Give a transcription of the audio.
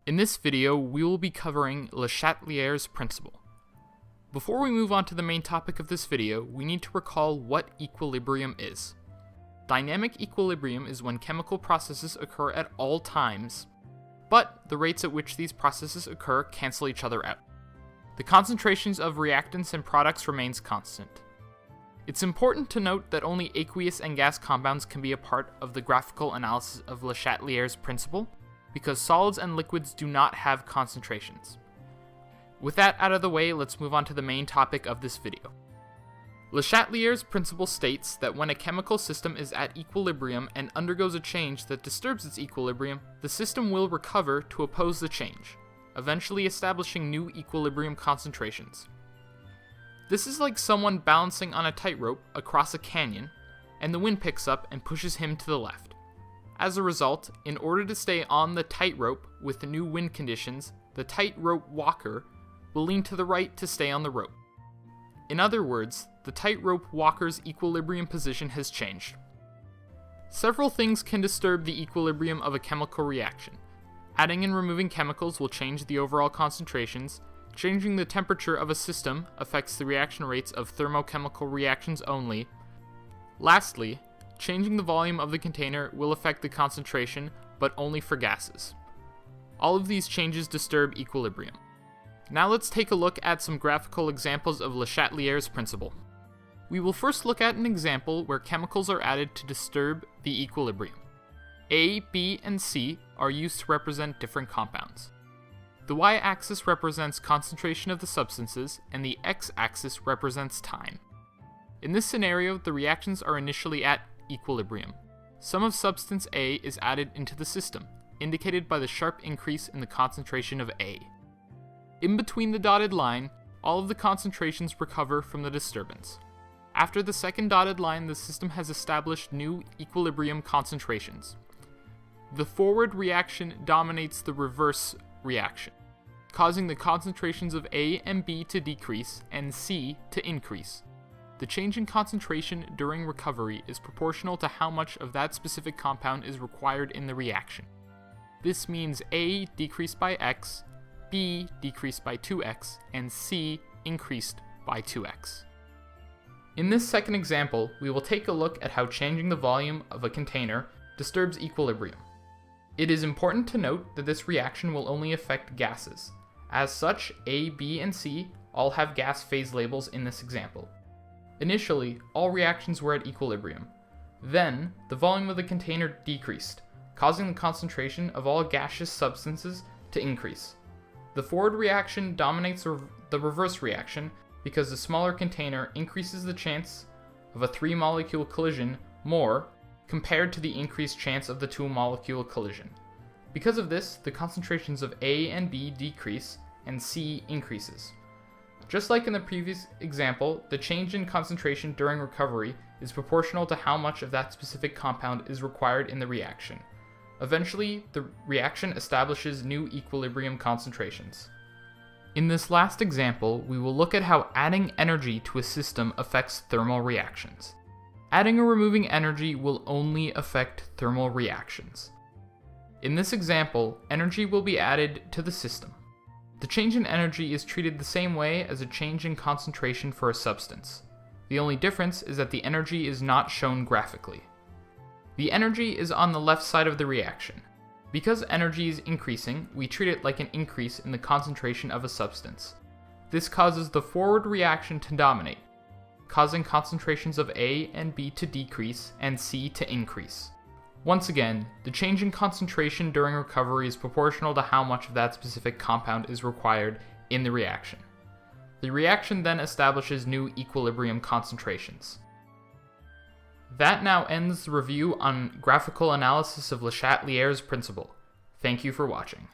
In this video, we will be covering Le Chatelier's principle. Before we move on to the main topic of this video, we need to recall what equilibrium is. Dynamic equilibrium is when chemical processes occur at all times, but the rates at which these processes occur cancel each other out. The concentrations of reactants and products remains constant. It's important to note that only aqueous and gas compounds can be a part of the graphical analysis of Le Chatelier's principle, because solids and liquids do not have concentrations. With that out of the way, let's move on to the main topic of this video. Le Chatelier's principle states that when a chemical system is at equilibrium and undergoes a change that disturbs its equilibrium, the system will recover to oppose the change, eventually establishing new equilibrium concentrations. This is like someone balancing on a tightrope across a canyon, and the wind picks up and pushes him to the left. As a result, in order to stay on the tightrope with the new wind conditions, the tightrope walker will lean to the right to stay on the rope. In other words, the tightrope walker's equilibrium position has changed. Several things can disturb the equilibrium of a chemical reaction. Adding and removing chemicals will change the overall concentrations. Changing the temperature of a system affects the reaction rates of thermochemical reactions only. Lastly, changing the volume of the container will affect the concentration, but only for gases. All of these changes disturb equilibrium. Now let's take a look at some graphical examples of Le Chatelier's principle. We will first look at an example where chemicals are added to disturb the equilibrium. A, B, and C are used to represent different compounds. The y-axis represents concentration of the substances, and the x-axis represents time. In this scenario, the reactions are initially at equilibrium. Some of substance A is added into the system, indicated by the sharp increase in the concentration of A. In between the dotted line, all of the concentrations recover from the disturbance. After the second dotted line, the system has established new equilibrium concentrations. The forward reaction dominates the reverse reaction, causing the concentrations of A and B to decrease and C to increase. The change in concentration during recovery is proportional to how much of that specific compound is required in the reaction. This means A decreased by X, B decreased by 2x, and C increased by 2x. In this second example, we will take a look at how changing the volume of a container disturbs equilibrium. It is important to note that this reaction will only affect gases. As such, A, B, and C all have gas phase labels in this example. Initially, all reactions were at equilibrium. Then, the volume of the container decreased, causing the concentration of all gaseous substances to increase. The forward reaction dominates the reverse reaction because the smaller container increases the chance of a 3-molecule collision more compared to the increased chance of the 2-molecule collision. Because of this, the concentrations of A and B decrease and C increases. Just like in the previous example, the change in concentration during recovery is proportional to how much of that specific compound is required in the reaction. Eventually, the reaction establishes new equilibrium concentrations. In this last example, we will look at how adding energy to a system affects thermal reactions. Adding or removing energy will only affect thermal reactions. In this example, energy will be added to the system. The change in energy is treated the same way as a change in concentration for a substance. The only difference is that the energy is not shown graphically. The energy is on the left side of the reaction. Because energy is increasing, we treat it like an increase in the concentration of a substance. This causes the forward reaction to dominate, causing concentrations of A and B to decrease and C to increase. Once again, the change in concentration during recovery is proportional to how much of that specific compound is required in the reaction. The reaction then establishes new equilibrium concentrations. That now ends the review on graphical analysis of Le Chatelier's principle. Thank you for watching.